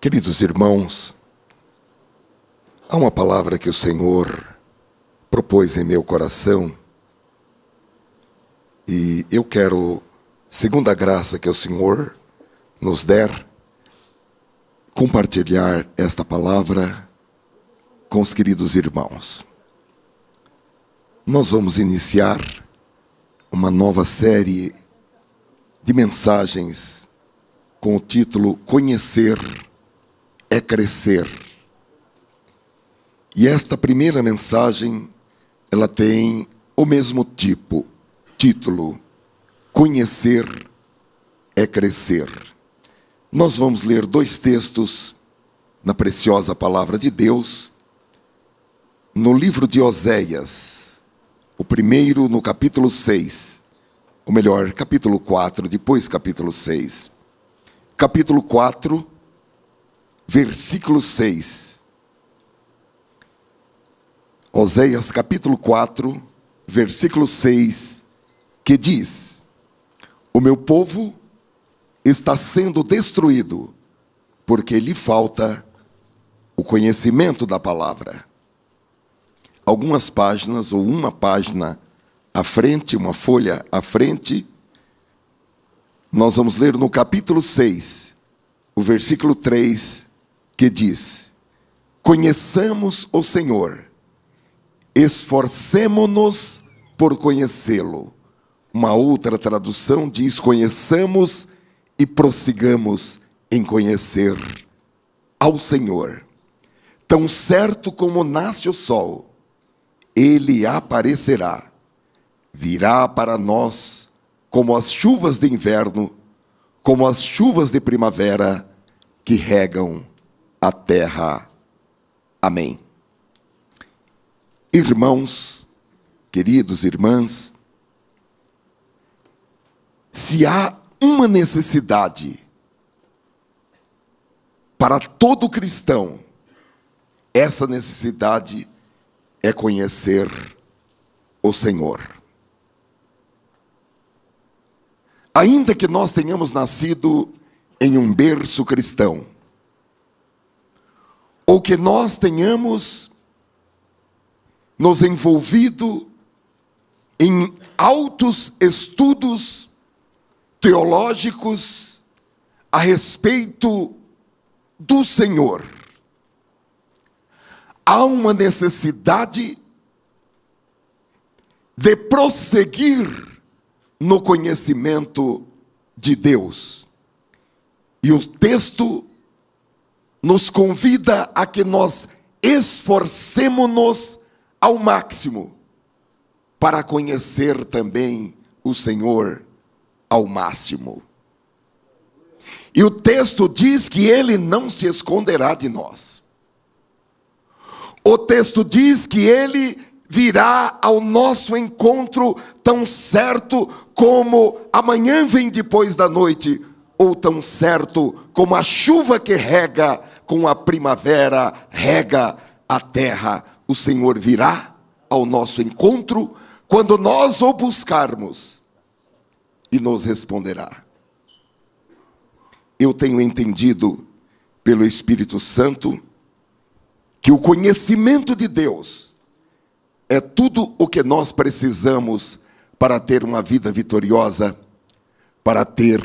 Queridos irmãos, há uma palavra que o Senhor propôs em meu coração e eu quero, segundo a graça que o Senhor nos der, compartilhar esta palavra com os queridos irmãos. Nós vamos iniciar uma nova série de mensagens com o título Conhecer é Crescer. E esta primeira mensagem, ela tem o mesmo título, Conhecer é Crescer. Nós vamos ler dois textos na preciosa palavra de Deus, no livro de Oséias, o primeiro no capítulo 6, ou melhor, capítulo 4, depois capítulo 6. Capítulo 4, versículo 6. Oséias capítulo 4, versículo 6, que diz: O meu povo está sendo destruído, porque lhe falta o conhecimento da palavra. Algumas páginas, ou uma página à frente, uma folha à frente, nós vamos ler no capítulo 6, o versículo 3, que diz: Conheçamos o Senhor, esforcemo-nos por conhecê-lo. Uma outra tradução diz: conheçamos e prossigamos em conhecer ao Senhor. Tão certo como nasce o sol, ele aparecerá, virá para nós como as chuvas de inverno, como as chuvas de primavera que regam a terra. Amém. Irmãos, queridos irmãs, se há uma necessidade para todo cristão, essa necessidade é conhecer o Senhor. Ainda que nós tenhamos nascido em um berço cristão, ou que nós tenhamos nos envolvido em altos estudos teológicos a respeito do Senhor, há uma necessidade de prosseguir no conhecimento de Deus. E o texto nos convida a que nós esforcemo-nos ao máximo para conhecer também o Senhor ao máximo. E o texto diz que Ele não se esconderá de nós. O texto diz que Ele virá ao nosso encontro tão certo como amanhã vem depois da noite, ou tão certo como a chuva que rega com a primavera rega a terra. O Senhor virá ao nosso encontro quando nós o buscarmos e nos responderá. Eu tenho entendido pelo Espírito Santo que o conhecimento de Deus é tudo o que nós precisamos para ter uma vida vitoriosa, para ter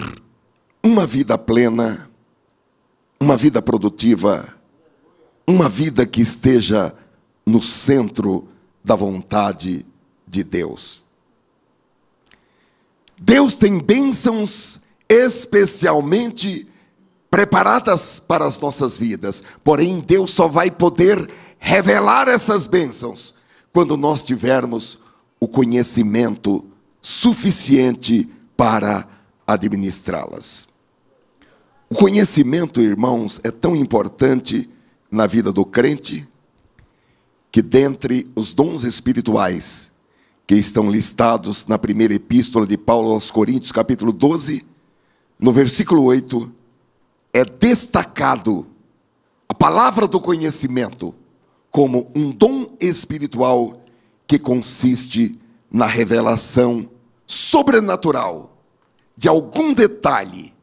uma vida plena, uma vida produtiva, uma vida que esteja no centro da vontade de Deus. Deus tem bênçãos especialmente preparadas para as nossas vidas, porém Deus só vai poder revelar essas bênçãos quando nós tivermos o conhecimento suficiente para administrá-las. O conhecimento, irmãos, é tão importante na vida do crente que dentre os dons espirituais que estão listados na primeira epístola de Paulo aos Coríntios, capítulo 12, no versículo 8, é destacado a palavra do conhecimento como um dom espiritual que consiste na revelação sobrenatural de algum detalhe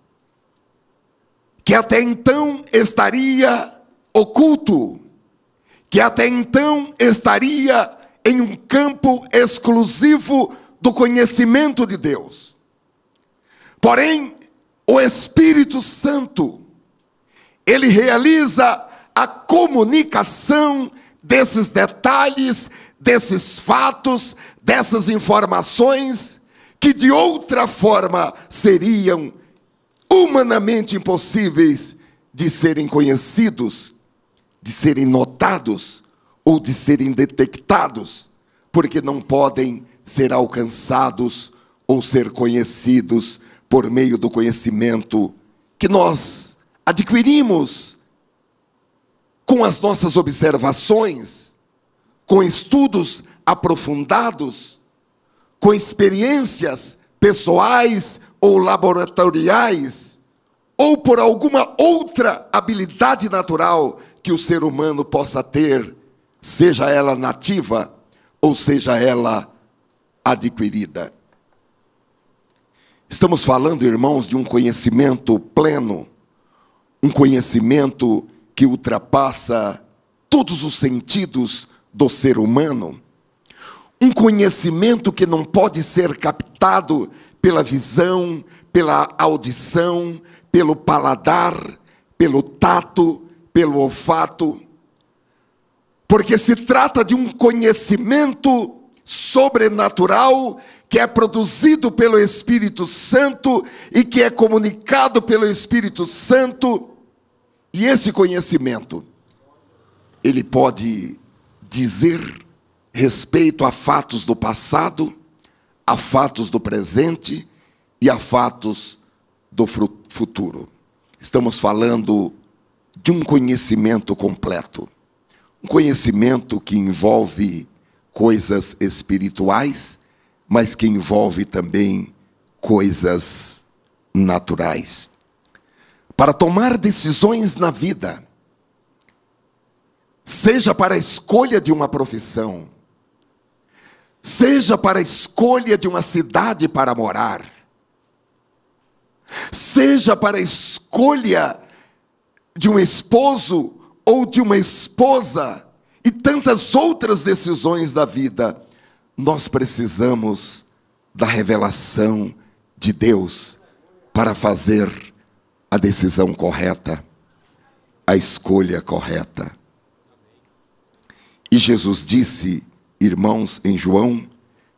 que que até então estaria oculto, que até então estaria em um campo exclusivo do conhecimento de Deus. Porém, o Espírito Santo, ele realiza a comunicação desses detalhes, desses fatos, dessas informações, que de outra forma seriam humanamente impossíveis de serem conhecidos, de serem notados ou de serem detectados, porque não podem ser alcançados ou ser conhecidos por meio do conhecimento que nós adquirimos com as nossas observações, com estudos aprofundados, com experiências pessoais ou laboratoriais, ou por alguma outra habilidade natural que o ser humano possa ter, seja ela nativa ou seja ela adquirida. Estamos falando, irmãos, de um conhecimento pleno, um conhecimento que ultrapassa todos os sentidos do ser humano, um conhecimento que não pode ser captado pela visão, pela audição, pelo paladar, pelo tato, pelo olfato, porque se trata de um conhecimento sobrenatural que é produzido pelo Espírito Santo e que é comunicado pelo Espírito Santo. E esse conhecimento, ele pode dizer respeito a fatos do passado, a fatos do presente e a fatos do futuro. Estamos falando de um conhecimento completo. Um conhecimento que envolve coisas espirituais, mas que envolve também coisas naturais. Para tomar decisões na vida, seja para a escolha de uma profissão, seja para a escolha de uma cidade para morar, seja para a escolha de um esposo ou de uma esposa e tantas outras decisões da vida, nós precisamos da revelação de Deus para fazer a decisão correta, a escolha correta. E Jesus disse, irmãos, em João,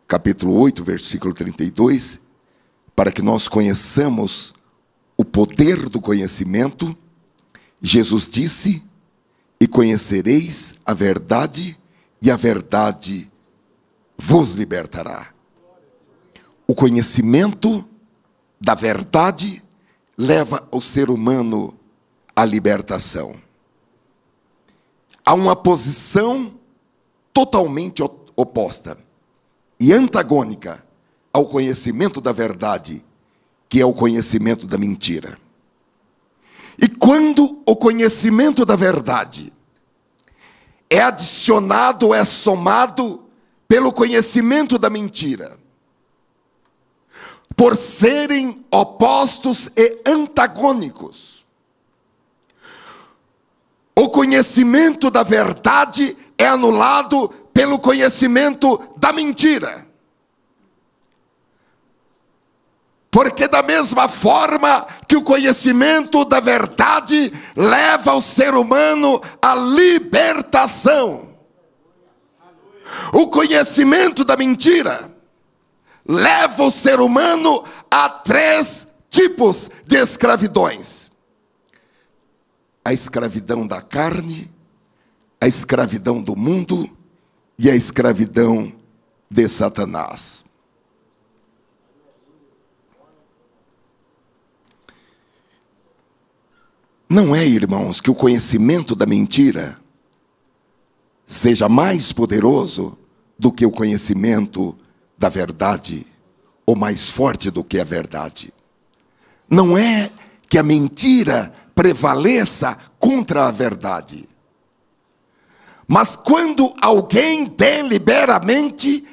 capítulo 8, versículo 32, para que nós conheçamos o poder do conhecimento, Jesus disse, e conhecereis a verdade, e a verdade vos libertará. O conhecimento da verdade leva o ser humano à libertação. Há uma posição totalmente oposta e antagônica ao conhecimento da verdade, que é o conhecimento da mentira. E quando o conhecimento da verdade é adicionado, é somado pelo conhecimento da mentira, por serem opostos e antagônicos, o conhecimento da verdade é anulado pelo conhecimento da mentira. Porque da mesma forma que o conhecimento da verdade leva o ser humano à libertação, o conhecimento da mentira leva o ser humano a 3 tipos de escravidões: a escravidão da carne, a escravidão do mundo e a escravidão de Satanás. Não é, irmãos, que o conhecimento da mentira seja mais poderoso do que o conhecimento da verdade, ou mais forte do que a verdade. Não é que a mentira prevaleça contra a verdade. Mas quando alguém deliberadamente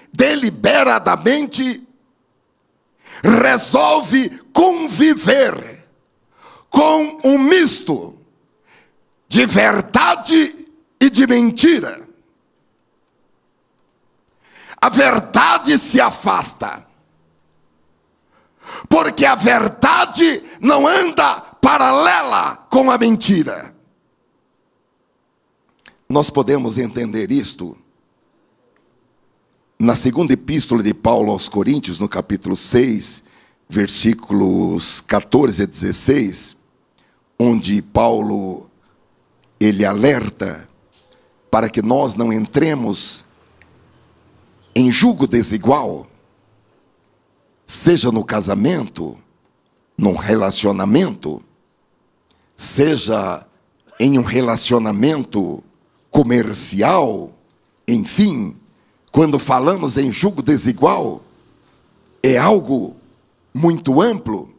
resolve conviver com são um misto de verdade e de mentira. A verdade se afasta, porque a verdade não anda paralela com a mentira. Nós podemos entender isto na segunda epístola de Paulo aos Coríntios, no capítulo 6, versículos 14 a 16, onde Paulo, ele alerta para que nós não entremos em julgo desigual, seja no casamento, num relacionamento, seja em um relacionamento comercial, enfim, quando falamos em julgo desigual, é algo muito amplo.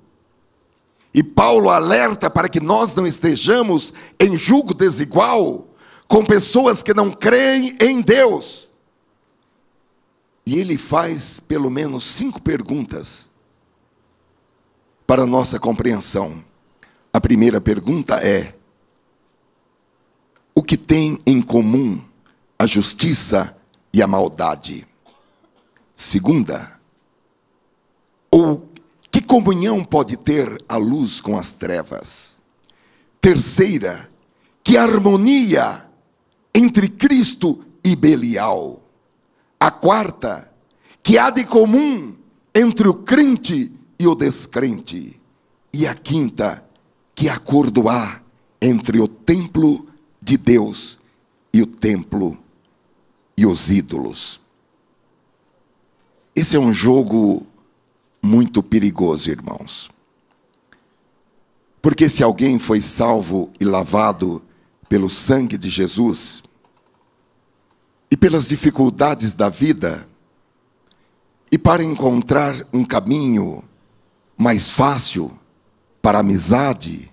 E Paulo alerta para que nós não estejamos em julgo desigual com pessoas que não creem em Deus. E ele faz pelo menos 5 perguntas para nossa compreensão. A primeira pergunta é: o que tem em comum a justiça e a maldade? Segunda, ou que comunhão pode ter a luz com as trevas? Terceira, que harmonia entre Cristo e Belial? A quarta, que há de comum entre o crente e o descrente? E a quinta, que acordo há entre o templo de Deus e o templo e os ídolos? Esse é um jogo muito perigoso, irmãos. Porque se alguém foi salvo e lavado pelo sangue de Jesus, e pelas dificuldades da vida, e para encontrar um caminho mais fácil para a amizade,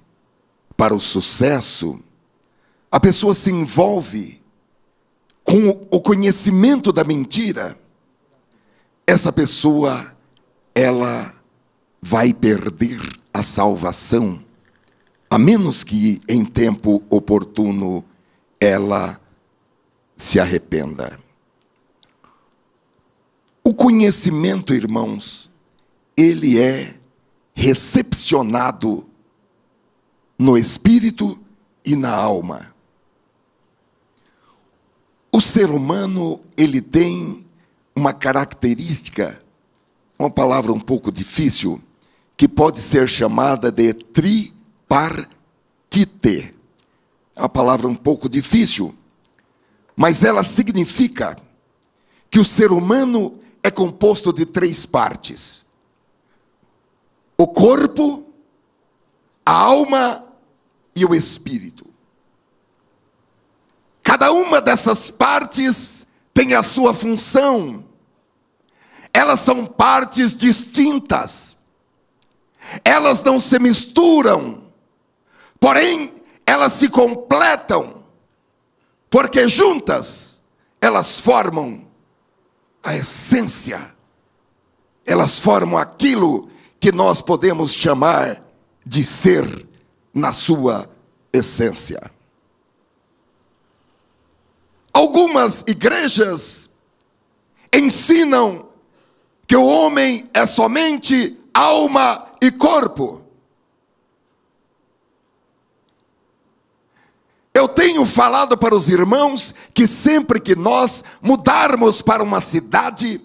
para o sucesso, a pessoa se envolve com o conhecimento da mentira. Essa pessoa, ela vai perder a salvação, a menos que em tempo oportuno ela se arrependa. O conhecimento, irmãos, ele é recepcionado no espírito e na alma. O ser humano, ele tem uma característica, uma palavra um pouco difícil, que pode ser chamada de tripartite. É uma palavra um pouco difícil, mas ela significa que o ser humano é composto de 3 partes: o corpo, a alma e o espírito. Cada uma dessas partes tem a sua função. Elas são partes distintas. Elas não se misturam, porém elas se completam, porque juntas elas formam a essência. Elas formam aquilo que nós podemos chamar de ser na sua essência. Algumas igrejas ensinam que o homem é somente alma e corpo. Eu tenho falado para os irmãos que sempre que nós mudarmos para uma cidade,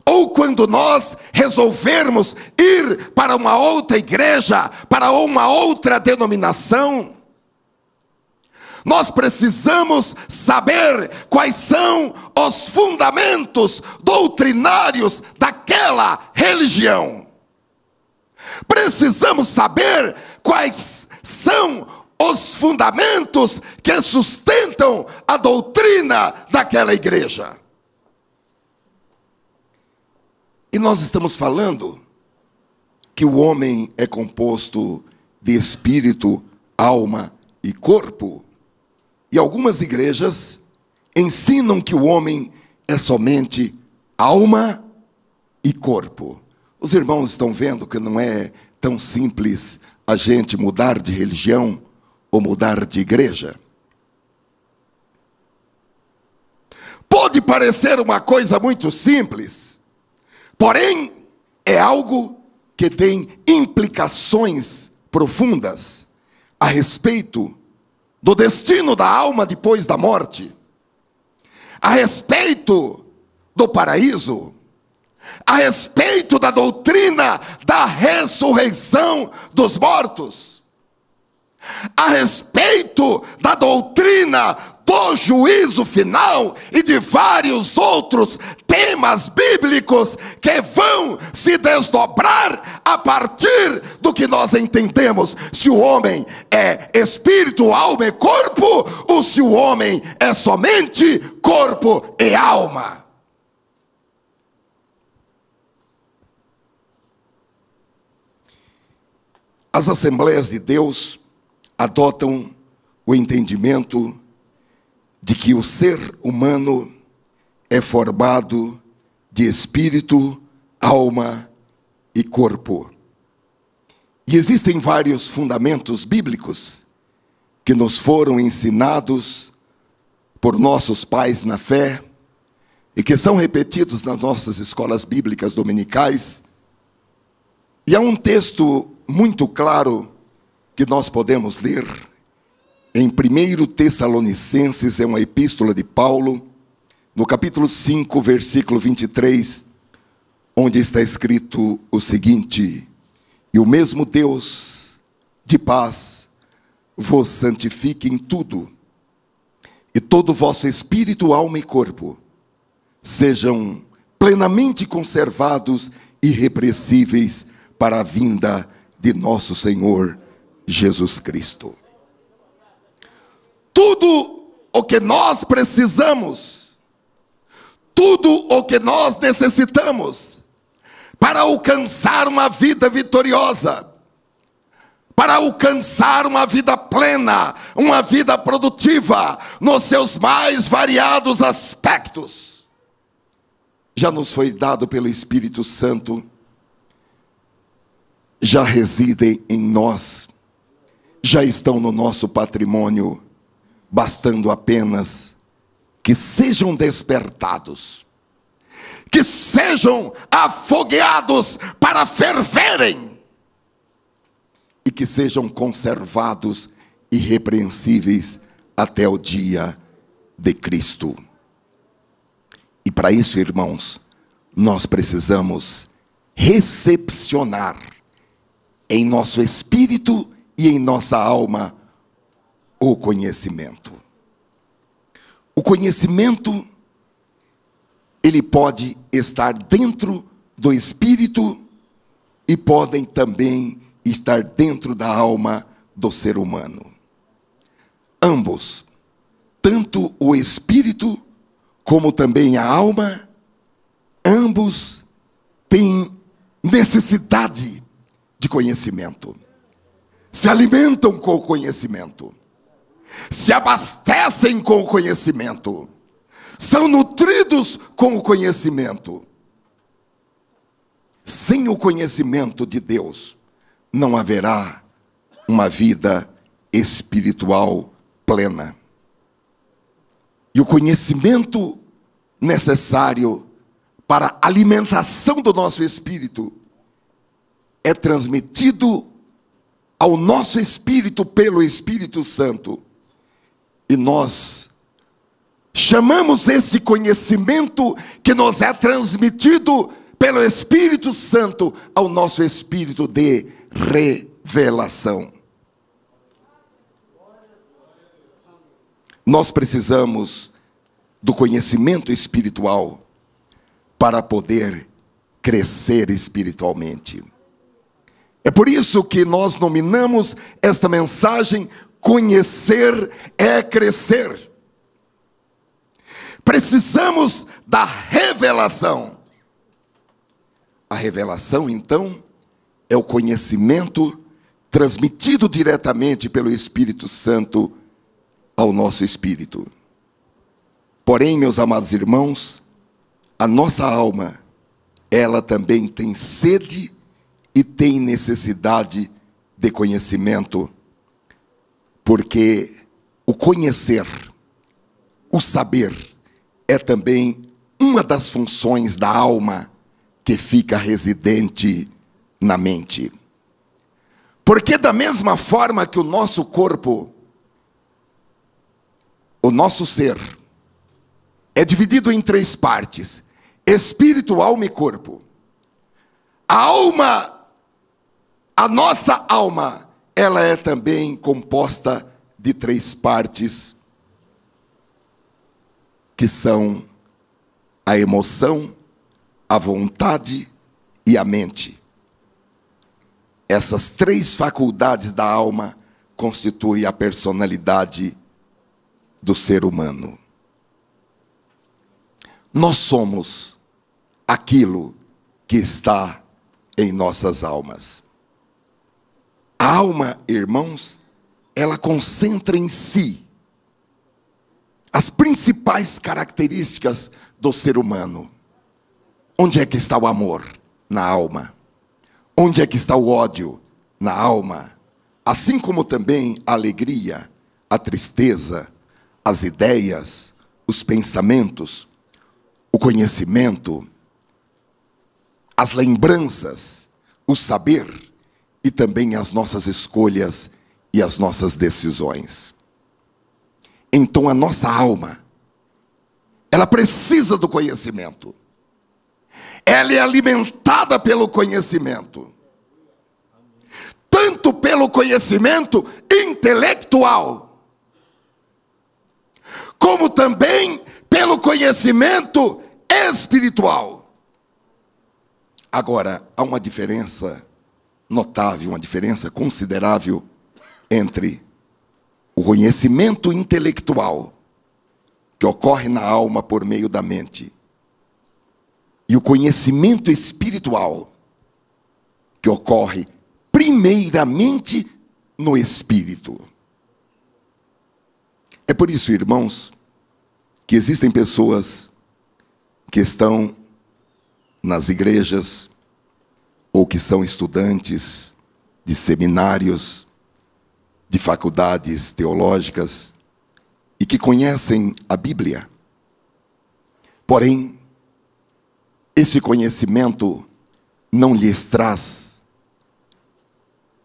ou quando nós resolvermos ir para uma outra igreja, para uma outra denominação, nós precisamos saber quais são os fundamentos doutrinários daquela religião. Precisamos saber quais são os fundamentos que sustentam a doutrina daquela igreja. E nós estamos falando que o homem é composto de espírito, alma e corpo. E algumas igrejas ensinam que o homem é somente alma e corpo. Os irmãos estão vendo que não é tão simples a gente mudar de religião ou mudar de igreja? Pode parecer uma coisa muito simples, porém é algo que tem implicações profundas a respeito do destino da alma depois da morte, a respeito do paraíso, a respeito da doutrina da ressurreição dos mortos, a respeito da doutrina do juízo final e de vários outros temas bíblicos que vão se desdobrar a partir do que nós entendemos se o homem é espírito, alma e corpo, ou se o homem é somente corpo e alma. As Assembleias de Deus adotam o entendimento de que o ser humano é formado de espírito, alma e corpo. E existem vários fundamentos bíblicos que nos foram ensinados por nossos pais na fé e que são repetidos nas nossas escolas bíblicas dominicais. E há um texto muito claro que nós podemos ler em 1 Tessalonicenses, é uma epístola de Paulo, no capítulo 5, versículo 23, onde está escrito o seguinte: e o mesmo Deus de paz vos santifique em tudo, e todo o vosso espírito, alma e corpo sejam plenamente conservados e irrepreensíveis para a vinda de nosso Senhor Jesus Cristo. Tudo o que nós precisamos, tudo o que nós necessitamos para alcançar uma vida vitoriosa, para alcançar uma vida plena, uma vida produtiva, nos seus mais variados aspectos, já nos foi dado pelo Espírito Santo, já residem em nós, já estão no nosso patrimônio, bastando apenas que sejam despertados, que sejam afogueados para ferverem, e que sejam conservados irrepreensíveis até o dia de Cristo. E para isso, irmãos, nós precisamos recepcionar em nosso espírito e em nossa alma o conhecimento. O conhecimento, ele pode estar dentro do espírito e podem também estar dentro da alma do ser humano. Ambos, tanto o espírito como também a alma, ambos têm necessidade de conhecimento. Se alimentam com o conhecimento, se abastecem com o conhecimento, são nutridos com o conhecimento. Sem o conhecimento de Deus, não haverá uma vida espiritual plena. E o conhecimento necessário para a alimentação do nosso espírito é transmitido ao nosso espírito pelo Espírito Santo. E nós chamamos esse conhecimento que nos é transmitido pelo Espírito Santo ao nosso espírito de revelação. Nós precisamos do conhecimento espiritual para poder crescer espiritualmente. É por isso que nós nominamos esta mensagem Conhecer é Crescer. Precisamos da revelação. A revelação, então, é o conhecimento transmitido diretamente pelo Espírito Santo ao nosso espírito. Porém, meus amados irmãos, a nossa alma, ela também tem sede e tem necessidade de conhecimento, porque o conhecer, o saber, é também uma das funções da alma que fica residente na mente. Porque da mesma forma que o nosso corpo, o nosso ser, é dividido em 3 partes: espírito, alma e corpo. A alma, a nossa alma, ela é também composta de 3 partes, que são a emoção, a vontade e a mente. Essas 3 faculdades da alma constituem a personalidade do ser humano. Nós somos aquilo que está em nossas almas. A alma, irmãos, ela concentra em si as principais características do ser humano. Onde é que está o amor? Na alma. Onde é que está o ódio? Na alma. Assim como também a alegria, a tristeza, as ideias, os pensamentos, o conhecimento, as lembranças, o saber e também as nossas escolhas e as nossas decisões. Então a nossa alma, ela precisa do conhecimento. Ela é alimentada pelo conhecimento. Tanto pelo conhecimento intelectual, como também pelo conhecimento espiritual. Agora, há uma diferença notável, uma diferença considerável entre o conhecimento intelectual, que ocorre na alma por meio da mente, e o conhecimento espiritual, que ocorre primeiramente no espírito. É por isso, irmãos, que existem pessoas que estão nas igrejas, ou que são estudantes de seminários, de faculdades teológicas, e que conhecem a Bíblia. Porém, esse conhecimento não lhes traz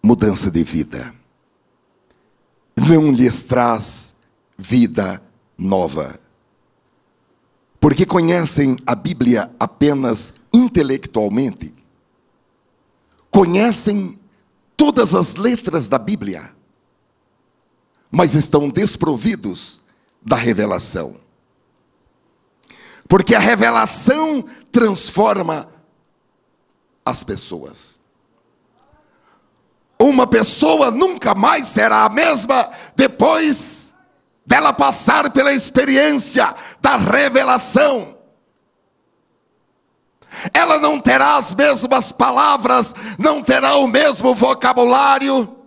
mudança de vida. Não lhes traz vida nova. Porque conhecem a Bíblia apenas intelectualmente. Conhecem todas as letras da Bíblia, mas estão desprovidos da revelação. Porque a revelação transforma as pessoas. Uma pessoa nunca mais será a mesma depois dela passar pela experiência da revelação. Ela não terá as mesmas palavras, não terá o mesmo vocabulário.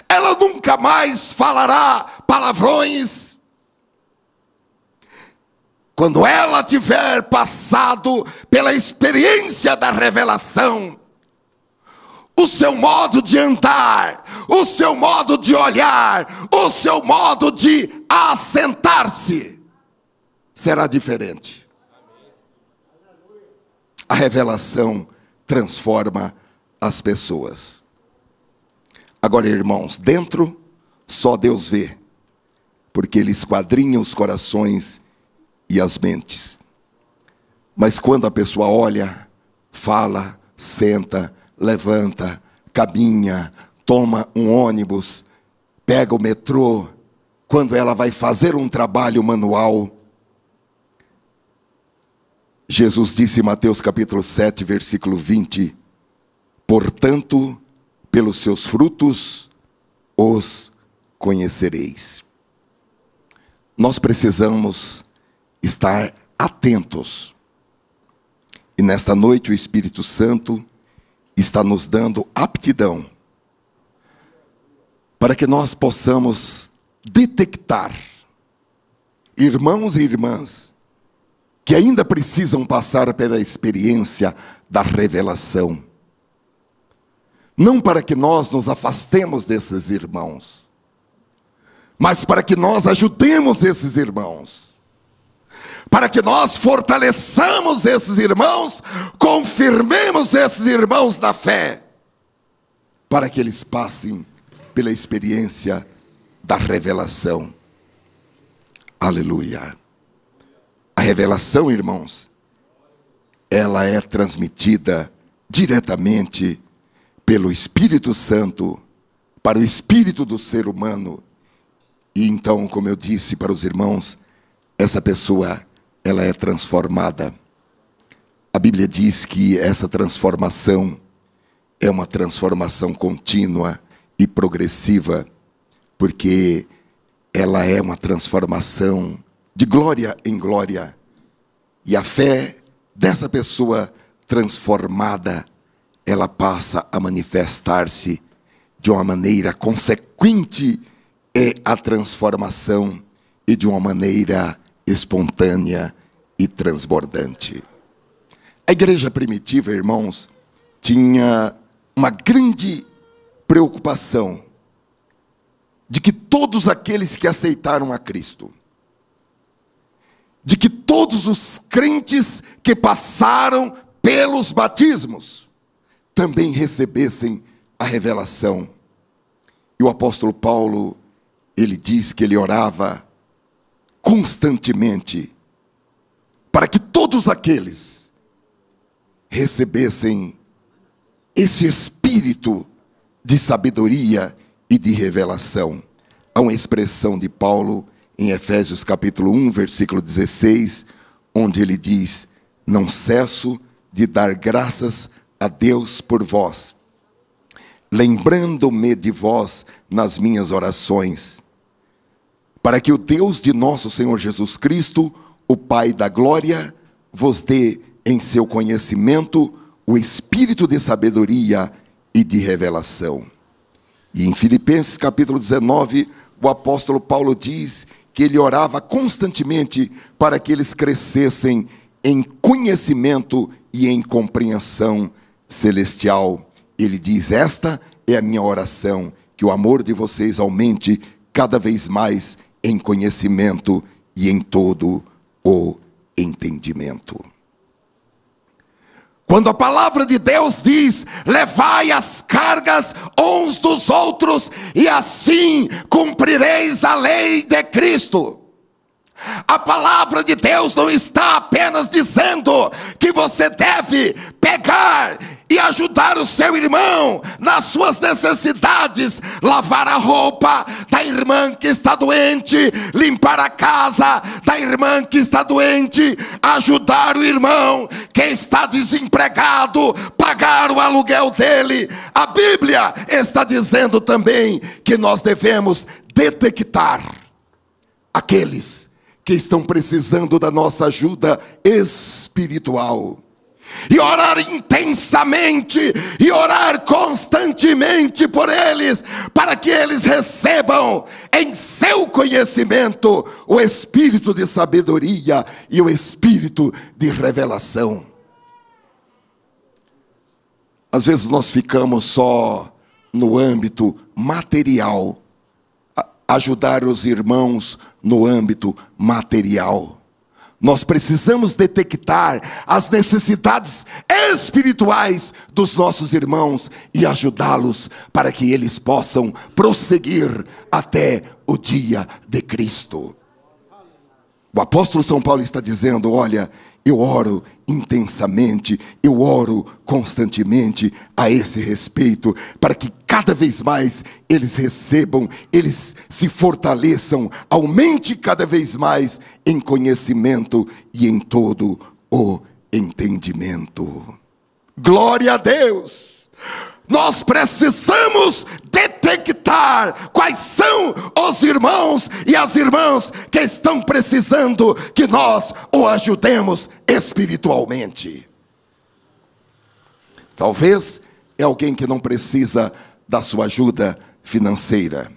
Ela nunca mais falará palavrões. Quando ela tiver passado pela experiência da revelação, o seu modo de andar, o seu modo de olhar, o seu modo de assentar-se será diferente. A revelação transforma as pessoas. Agora, irmãos, dentro só Deus vê, porque Ele esquadrinha os corações e as mentes. Mas quando a pessoa olha, fala, senta, levanta, caminha, toma um ônibus, pega o metrô, quando ela vai fazer um trabalho manual, Jesus disse em Mateus capítulo 7, versículo 20, portanto, pelos seus frutos os conhecereis. Nós precisamos estar atentos. E nesta noite o Espírito Santo está nos dando aptidão para que nós possamos detectar irmãos e irmãs que ainda precisam passar pela experiência da revelação. não para que nós nos afastemos desses irmãos, mas para que nós ajudemos esses irmãos, para que nós fortaleçamos esses irmãos, confirmemos esses irmãos na fé, para que eles passem pela experiência da revelação. Aleluia. A revelação, irmãos, ela é transmitida diretamente pelo Espírito Santo para o espírito do ser humano. E então, como eu disse para os irmãos, essa pessoa, ela é transformada. A Bíblia diz que essa transformação é uma transformação contínua e progressiva, porque ela é uma transformação de glória em glória. E a fé dessa pessoa transformada, ela passa a manifestar-se de uma maneira consequente à transformação e de uma maneira espontânea e transbordante. A igreja primitiva, irmãos, tinha uma grande preocupação de que todos aqueles que aceitaram a Cristo, de que todos os crentes que passaram pelos batismos também recebessem a revelação. E o apóstolo Paulo, ele diz que ele orava constantemente para que todos aqueles recebessem esse espírito de sabedoria e de revelação. Há uma expressão de Paulo em Efésios capítulo 1, versículo 16, onde ele diz: não cesso de dar graças a Deus por vós, lembrando-me de vós nas minhas orações, para que o Deus de nosso Senhor Jesus Cristo, o Pai da glória, vos dê em seu conhecimento o espírito de sabedoria e de revelação. E em Filipenses capítulo 19, o apóstolo Paulo diz que ele orava constantemente para que eles crescessem em conhecimento e em compreensão celestial. Ele diz: esta é a minha oração, que o amor de vocês aumente cada vez mais em conhecimento e em todo o entendimento. Quando a palavra de Deus diz: levai as cargas uns dos outros, e assim cumprireis a lei de Cristo. A palavra de Deus não está apenas dizendo que você deve pegar e ajudar o seu irmão nas suas necessidades, lavar a roupa da irmã que está doente, limpar a casa da irmã que está doente, ajudar o irmão que está desempregado, pagar o aluguel dele. A Bíblia está dizendo também que nós devemos detectar aqueles que estão precisando da nossa ajuda espiritual, e orar intensamente, e orar constantemente por eles, para que eles recebam em seu conhecimento o espírito de sabedoria e o espírito de revelação. Às vezes nós ficamos só no âmbito material, ajudar os irmãos no âmbito material. Nós precisamos detectar as necessidades espirituais dos nossos irmãos e ajudá-los para que eles possam prosseguir até o dia de Cristo. O apóstolo São Paulo está dizendo: olha, eu oro intensamente, eu oro constantemente a esse respeito, para que cada vez mais eles recebam, eles se fortaleçam, aumente cada vez mais em conhecimento e em todo o entendimento. Glória a Deus! Nós precisamos detectar quais são os irmãos e as irmãs que estão precisando que nós o ajudemos espiritualmente. Talvez é alguém que não precisa da sua ajuda financeira,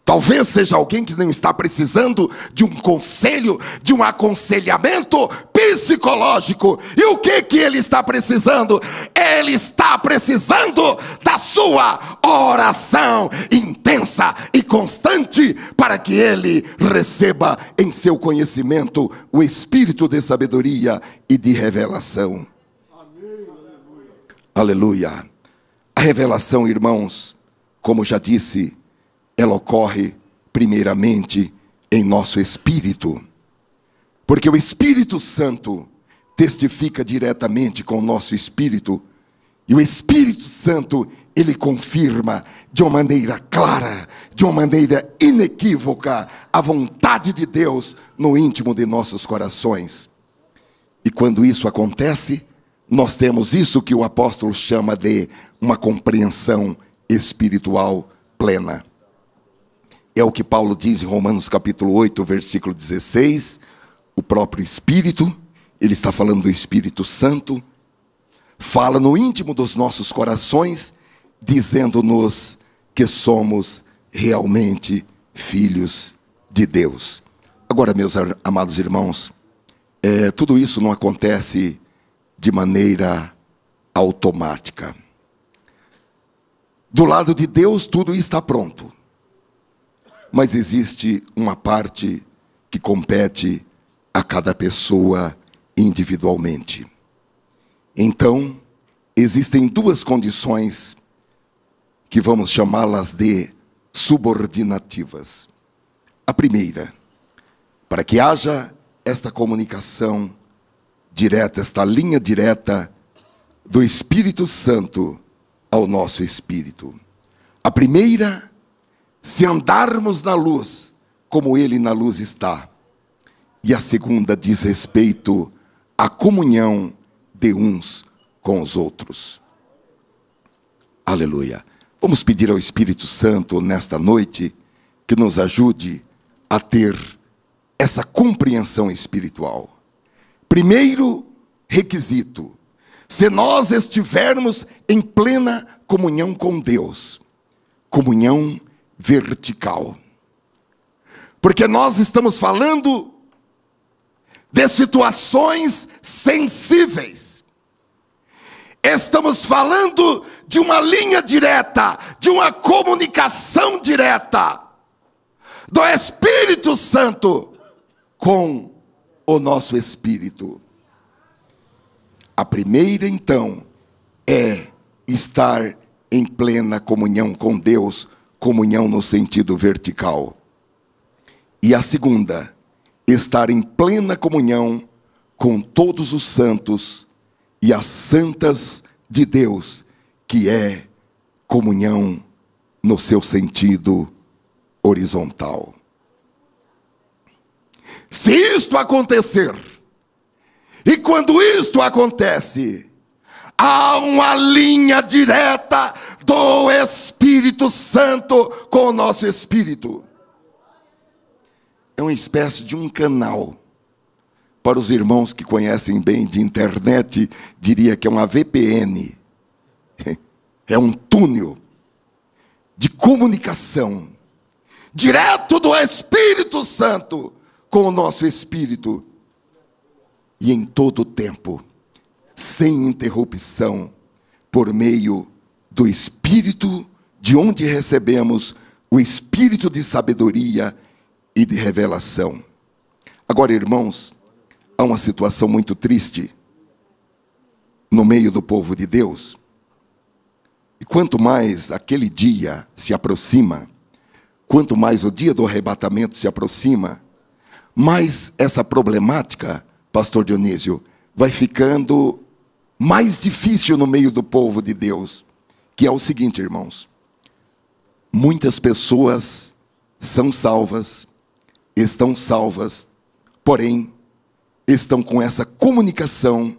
Talvez seja alguém que não está precisando de um conselho, de um aconselhamento psicológico. E o que ele está precisando? Ele está precisando da sua oração intensa e constante, para que ele receba em seu conhecimento o espírito de sabedoria e de revelação. Amém. Aleluia. A revelação, irmãos, como já disse, ela ocorre primeiramente em nosso espírito, porque o Espírito Santo testifica diretamente com o nosso espírito, e o Espírito Santo, ele confirma de uma maneira clara, de uma maneira inequívoca, a vontade de Deus no íntimo de nossos corações. E quando isso acontece, nós temos isso que o apóstolo chama de uma compreensão espiritual plena. É o que Paulo diz em Romanos capítulo 8, versículo 16. O próprio Espírito, ele está falando do Espírito Santo, fala no íntimo dos nossos corações, dizendo-nos que somos realmente filhos de Deus. Agora, meus amados irmãos, tudo isso não acontece de maneira automática. Do lado de Deus, tudo está pronto. Mas existe uma parte que compete a cada pessoa individualmente. Então, existem duas condições que vamos chamá-las de subordinativas. A primeira, para que haja esta comunicação direta, esta linha direta do Espírito Santo ao nosso espírito. A primeira, se andarmos na luz, como ele na luz está. E a segunda diz respeito à comunhão de uns com os outros. Aleluia. Vamos pedir ao Espírito Santo nesta noite que nos ajude a ter essa compreensão espiritual. Primeiro requisito: se nós estivermos em plena comunhão com Deus, comunhão vertical. Porque nós estamos falando de situações sensíveis. Estamos falando de uma linha direta, de uma comunicação direta do Espírito Santo com o nosso espírito. A primeira, então, é estar em plena comunhão com Deus, comunhão no sentido vertical. E a segunda, estar em plena comunhão com todos os santos e as santas de Deus, que é comunhão no seu sentido horizontal. Se isto acontecer, e quando isto acontece, há uma linha direta do Espírito Santo com o nosso espírito. É uma espécie de um canal. Para os irmãos que conhecem bem de internet, diria que é uma VPN. É um túnel de comunicação direto do Espírito Santo com o nosso espírito. E em todo o tempo, sem interrupção, por meio do Espírito, de onde recebemos o Espírito de sabedoria e de revelação. Agora, irmãos, há uma situação muito triste no meio do povo de Deus. E quanto mais aquele dia se aproxima, quanto mais o dia do arrebatamento se aproxima, mais essa problemática, pastor Dionísio, vai ficando mais difícil no meio do povo de Deus. Que é o seguinte, irmãos: muitas pessoas são salvas, estão salvas, porém estão com essa comunicação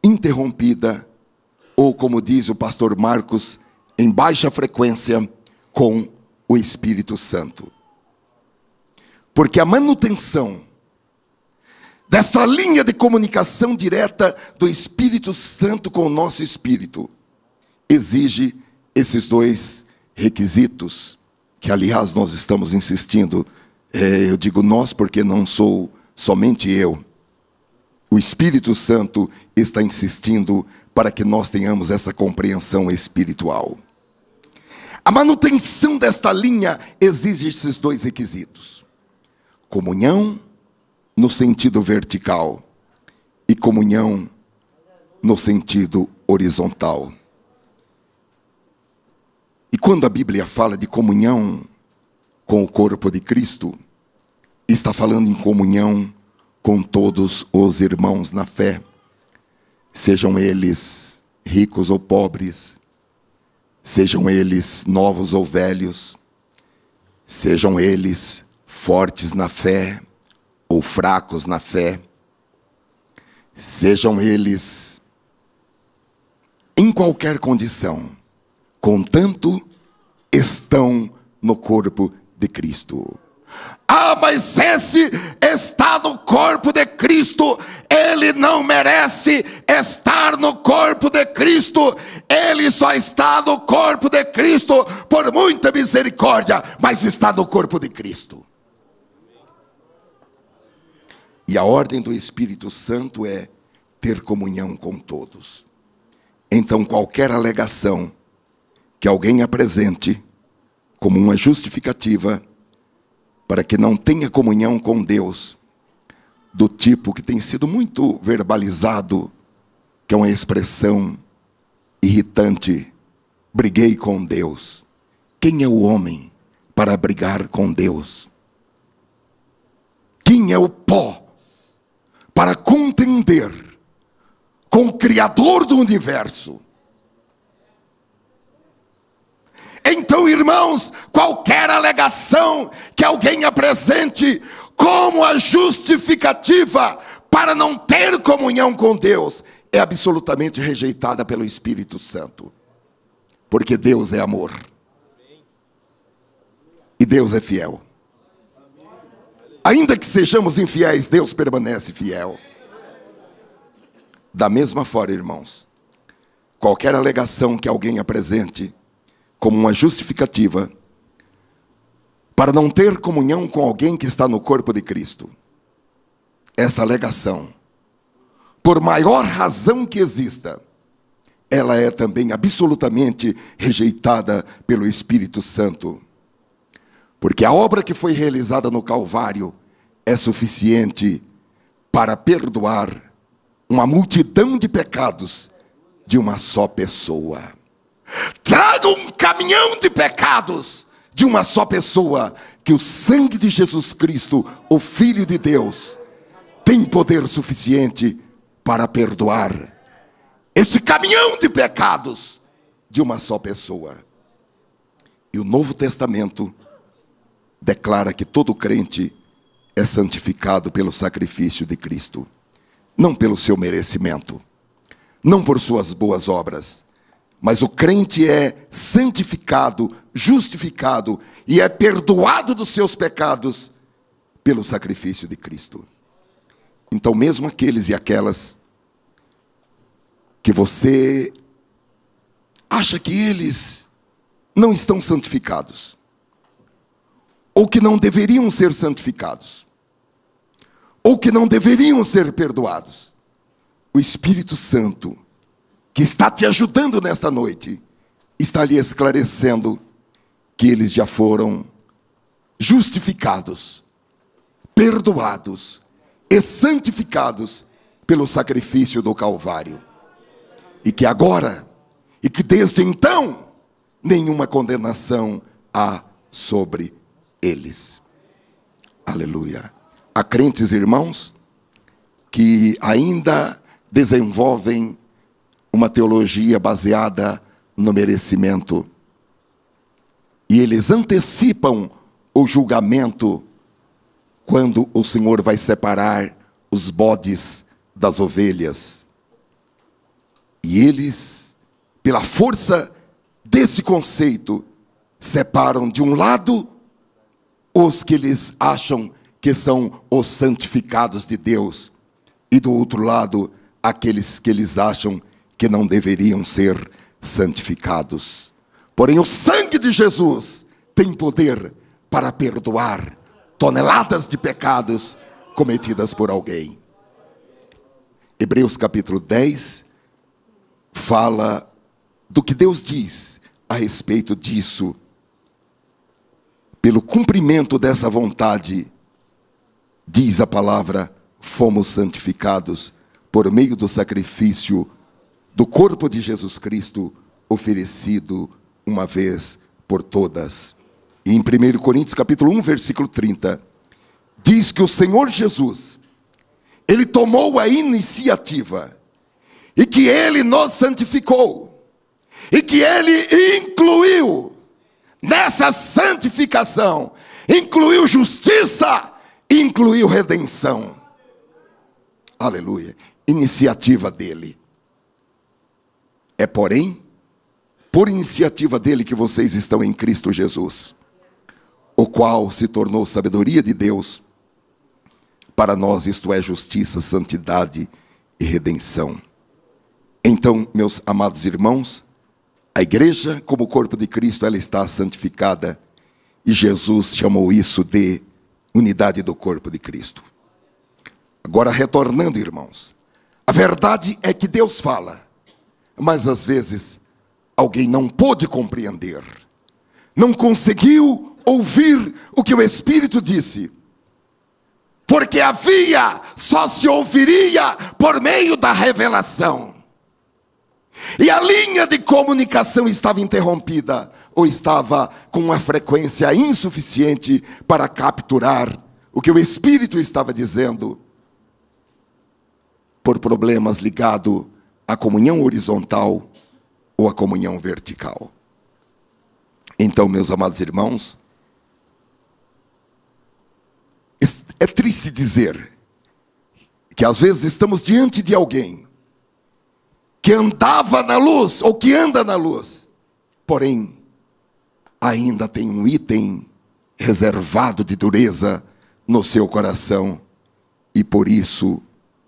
interrompida, ou como diz o pastor Marcos, em baixa frequência com o Espírito Santo. Porque a manutenção dessa linha de comunicação direta do Espírito Santo com o nosso espírito exige esses dois requisitos. que aliás nós estamos insistindo, eu digo nós porque não sou somente eu. O Espírito Santo está insistindo para que nós tenhamos essa compreensão espiritual. A manutenção desta linha exige esses dois requisitos: comunhão no sentido vertical e comunhão no sentido horizontal. E quando a Bíblia fala de comunhão com o corpo de Cristo, está falando em comunhão com todos os irmãos na fé, sejam eles ricos ou pobres, sejam eles novos ou velhos, sejam eles fortes na fé ou fracos na fé, sejam eles em qualquer condição, contanto estão no corpo de Cristo. Ah, mas esse está no corpo de Cristo, ele não merece estar no corpo de Cristo, ele só está no corpo de Cristo por muita misericórdia, mas está no corpo de Cristo. E a ordem do Espírito Santo é ter comunhão com todos. Então qualquer alegação que alguém apresente como uma justificativa para que não tenha comunhão com Deus, do tipo que tem sido muito verbalizado, que é uma expressão irritante: briguei com Deus. Quem é o homem para brigar com Deus? Quem é o pó para contender com o Criador do universo? Então, irmãos, qualquer alegação que alguém apresente como a justificativa para não ter comunhão com Deus é absolutamente rejeitada pelo Espírito Santo. Porque Deus é amor. E Deus é fiel. Ainda que sejamos infiéis, Deus permanece fiel. Da mesma forma, irmãos, qualquer alegação que alguém apresente como uma justificativa para não ter comunhão com alguém que está no corpo de Cristo, essa alegação, por maior razão que exista, ela é também absolutamente rejeitada pelo Espírito Santo. Porque a obra que foi realizada no Calvário é suficiente para perdoar uma multidão de pecados de uma só pessoa. Traga um caminhão de pecados de uma só pessoa, que o sangue de Jesus Cristo, o Filho de Deus, tem poder suficiente para perdoar esse caminhão de pecados de uma só pessoa. E o Novo Testamento declara que todo crente é santificado pelo sacrifício de Cristo, não pelo seu merecimento, não por suas boas obras, mas o crente é santificado, justificado e é perdoado dos seus pecados pelo sacrifício de Cristo. Então, mesmo aqueles e aquelas que você acha que eles não estão santificados, ou que não deveriam ser santificados, ou que não deveriam ser perdoados, o Espírito Santo, que está te ajudando nesta noite, está lhe esclarecendo que eles já foram justificados, perdoados e santificados pelo sacrifício do Calvário. E que agora, e que desde então, nenhuma condenação há sobre eles. Aleluia. Há crentes, irmãos, que ainda desenvolvem uma teologia baseada no merecimento. E eles antecipam o julgamento quando o Senhor vai separar os bodes das ovelhas. E eles, pela força desse conceito, separam de um lado os que eles acham que são os santificados de Deus, e do outro lado, aqueles que eles acham que não deveriam ser santificados. Porém, o sangue de Jesus tem poder para perdoar toneladas de pecados cometidas por alguém. Hebreus capítulo 10 fala do que Deus diz a respeito disso. Pelo cumprimento dessa vontade, diz a palavra, fomos santificados por meio do sacrifício do corpo de Jesus Cristo, oferecido uma vez por todas. E em 1 Coríntios capítulo 1, versículo 30, diz que o Senhor Jesus, Ele tomou a iniciativa, e que Ele nos santificou, e que Ele incluiu nessa santificação, incluiu justiça, incluiu redenção. Aleluia. Iniciativa dele. É, porém, por iniciativa dele que vocês estão em Cristo Jesus, o qual se tornou sabedoria de Deus para nós, isto é, justiça, santidade e redenção. Então, meus amados irmãos, a igreja, como o corpo de Cristo, ela está santificada, e Jesus chamou isso de unidade do corpo de Cristo. Agora, retornando, irmãos, a verdade é que Deus fala, mas às vezes alguém não pôde compreender, não conseguiu ouvir o que o Espírito disse, porque só se ouviria por meio da revelação. E a linha de comunicação estava interrompida, ou estava com uma frequência insuficiente para capturar o que o Espírito estava dizendo, por problemas ligados à comunhão horizontal ou à comunhão vertical. Então, meus amados irmãos, é triste dizer que às vezes estamos diante de alguém que andava na luz, ou que anda na luz, porém, ainda tem um item reservado de dureza no seu coração, e por isso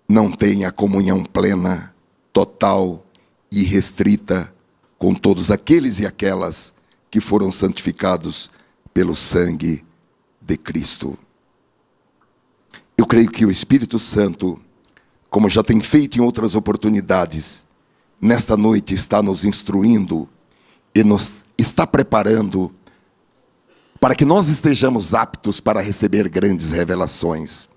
não tem a comunhão plena, total e restrita com todos aqueles e aquelas que foram santificados pelo sangue de Cristo. Eu creio que o Espírito Santo, como já tem feito em outras oportunidades, nesta noite está nos instruindo e nos está preparando para que nós estejamos aptos para receber grandes revelações.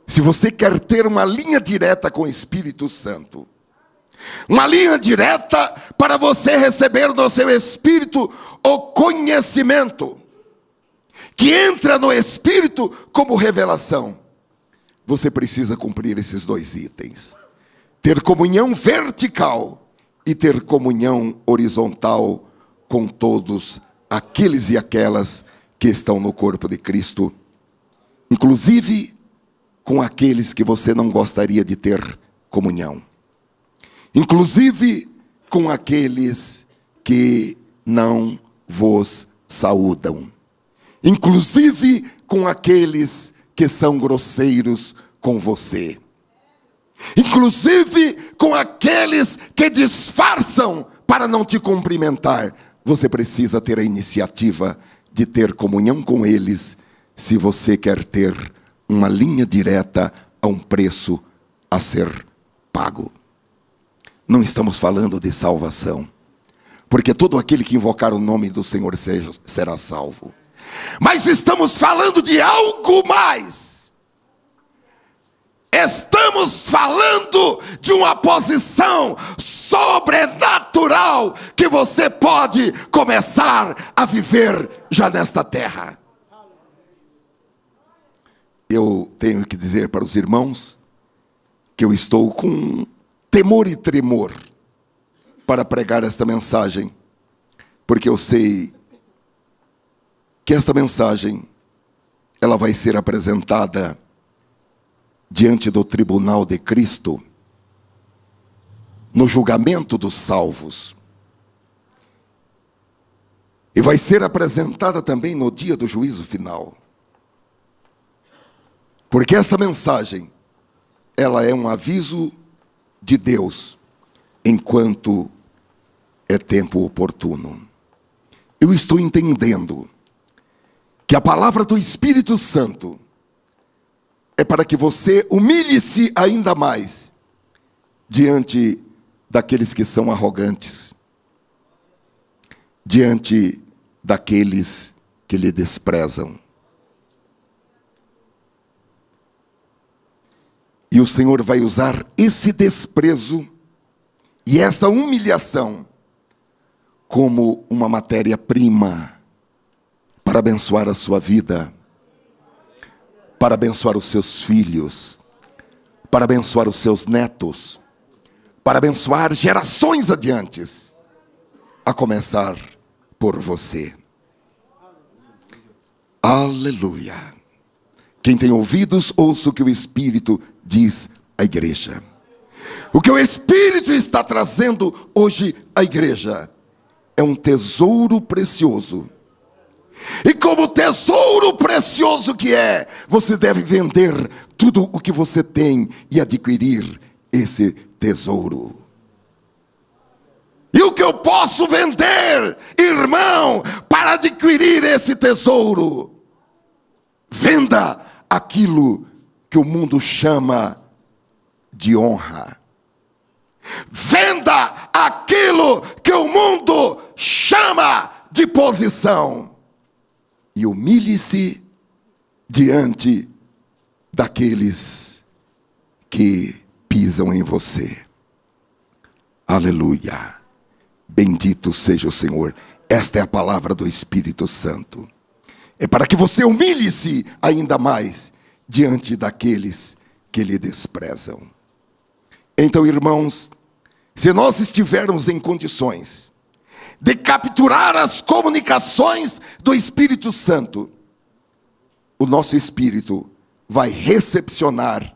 Se você quer ter uma linha direta com o Espírito Santo, uma linha direta para você receber do seu Espírito o conhecimento, que entra no Espírito como revelação, você precisa cumprir esses dois itens. Ter comunhão vertical e ter comunhão horizontal com todos aqueles e aquelas que estão no corpo de Cristo, inclusive com aqueles que você não gostaria de ter comunhão, inclusive com aqueles que não vos saúdam, inclusive com aqueles que são grosseiros com você, inclusive com aqueles que disfarçam para não te cumprimentar. Você precisa ter a iniciativa de ter comunhão com eles, se você quer ter uma linha direta a um preço a ser pago. Não estamos falando de salvação, porque todo aquele que invocar o nome do Senhor será salvo. Mas estamos falando de algo mais. Estamos falando de uma posição sobrenatural que você pode começar a viver já nesta terra. Eu tenho que dizer para os irmãos que eu estou com temor e tremor para pregar esta mensagem, porque eu sei que esta mensagem ela vai ser apresentada diante do tribunal de Cristo, no julgamento dos salvos, e vai ser apresentada também no dia do juízo final, porque esta mensagem ela é um aviso de Deus enquanto é tempo oportuno. eu estou entendendo que a palavra do Espírito Santo é para que você humilhe-se ainda mais diante daqueles que são arrogantes, diante daqueles que lhe desprezam. E o Senhor vai usar esse desprezo e essa humilhação como uma matéria-prima para abençoar a sua vida, para abençoar os seus filhos, para abençoar os seus netos, para abençoar gerações adiante, a começar por você. Aleluia. Quem tem ouvidos, ouça o que o Espírito diz à igreja. O que o Espírito está trazendo hoje à igreja é um tesouro precioso. E como tesouro precioso que é, você deve vender tudo o que você tem e adquirir esse tesouro. E o que eu posso vender, irmão, para adquirir esse tesouro? Venda aquilo que o mundo chama de honra. Venda aquilo que o mundo chama de posição. E humilhe-se diante daqueles que pisam em você. Aleluia. Bendito seja o Senhor. Esta é a palavra do Espírito Santo. É para que você humilhe-se ainda mais diante daqueles que lhe desprezam. Então, irmãos, se nós estivermos em condições de capturar as comunicações do Espírito Santo, o nosso espírito vai recepcionar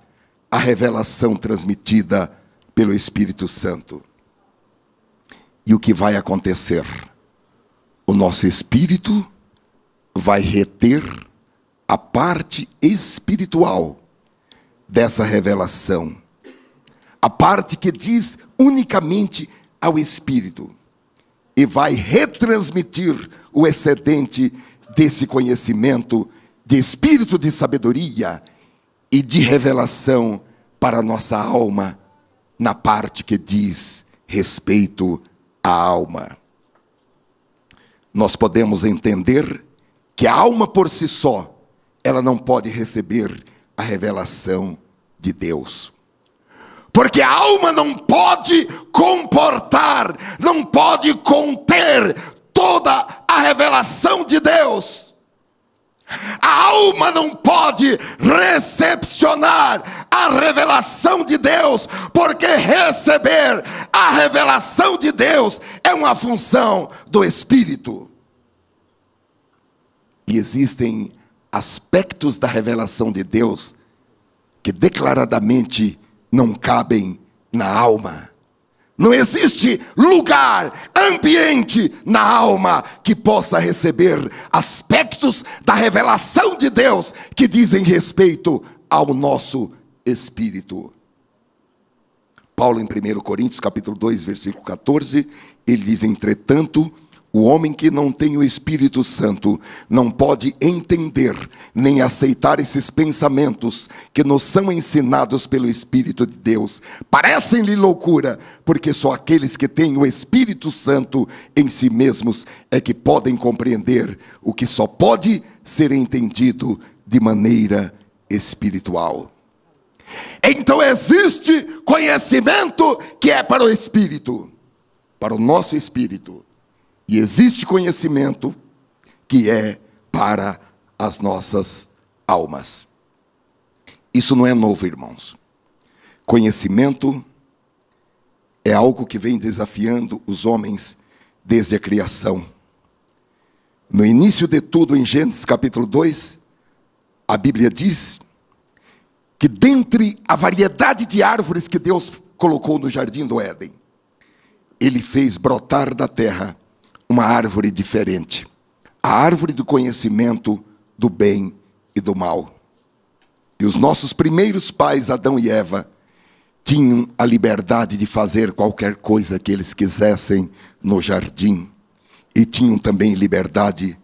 a revelação transmitida pelo Espírito Santo. E o que vai acontecer? O nosso espírito vai reter a parte espiritual dessa revelação, a parte que diz unicamente ao Espírito, e vai retransmitir o excedente desse conhecimento, de espírito de sabedoria e de revelação para a nossa alma, na parte que diz respeito à alma. Nós podemos entender que a alma por si só, ela não pode receber a revelação de Deus. Porque a alma não pode comportar, não pode conter toda a revelação de Deus. A alma não pode recepcionar a revelação de Deus, porque receber a revelação de Deus é uma função do Espírito. E existem aspectos da revelação de Deus que declaradamente não cabem na alma. Não existe lugar, ambiente na alma que possa receber aspectos da revelação de Deus que dizem respeito ao nosso espírito. Paulo, em 1 Coríntios, capítulo 2, versículo 14, ele diz: entretanto, o homem que não tem o Espírito Santo não pode entender nem aceitar esses pensamentos que nos são ensinados pelo Espírito de Deus. Parecem-lhe loucura, porque só aqueles que têm o Espírito Santo em si mesmos é que podem compreender o que só pode ser entendido de maneira espiritual. Então existe conhecimento que é para o Espírito, para o nosso espírito. E existe conhecimento que é para as nossas almas. Isso não é novo, irmãos. Conhecimento é algo que vem desafiando os homens desde a criação. No início de tudo, em Gênesis capítulo 2, a Bíblia diz que dentre a variedade de árvores que Deus colocou no jardim do Éden, Ele fez brotar da terra uma árvore diferente, a árvore do conhecimento do bem e do mal. E os nossos primeiros pais, Adão e Eva, tinham a liberdade de fazer qualquer coisa que eles quisessem no jardim. e tinham também liberdade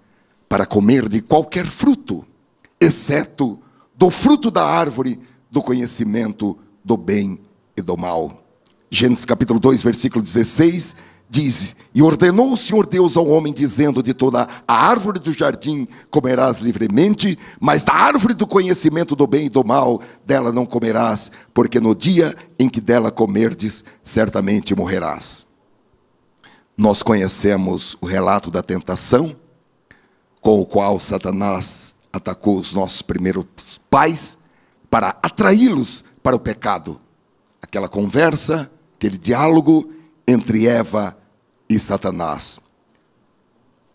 para comer de qualquer fruto, exceto do fruto da árvore do conhecimento do bem e do mal. Gênesis capítulo 2, versículo 16, diz: e ordenou o Senhor Deus ao homem, dizendo: de toda a árvore do jardim comerás livremente, mas da árvore do conhecimento do bem e do mal, dela não comerás, porque no dia em que dela comerdes, certamente morrerás. Nós conhecemos o relato da tentação, com o qual Satanás atacou os nossos primeiros pais, para atraí-los para o pecado. Aquela conversa, aquele diálogo entre Eva e Satanás.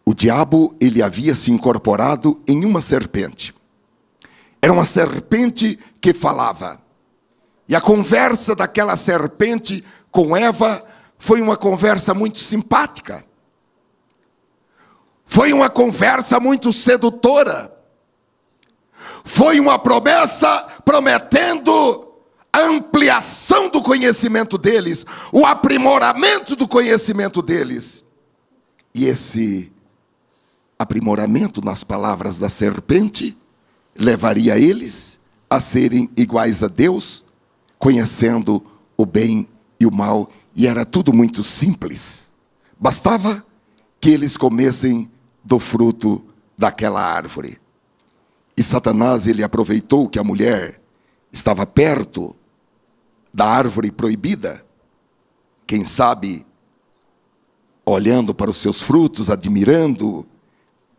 O diabo, ele havia se incorporado em uma serpente. Era uma serpente que falava. E a conversa daquela serpente com Eva foi uma conversa muito simpática. Foi uma conversa muito sedutora. Foi uma promessa prometendo a ampliação do conhecimento deles, o aprimoramento do conhecimento deles. E esse aprimoramento, nas palavras da serpente, levaria eles a serem iguais a Deus, conhecendo o bem e o mal. E era tudo muito simples. Bastava que eles comessem do fruto daquela árvore. E Satanás, ele aproveitou que a mulher estava perto da árvore proibida, quem sabe olhando para os seus frutos, admirando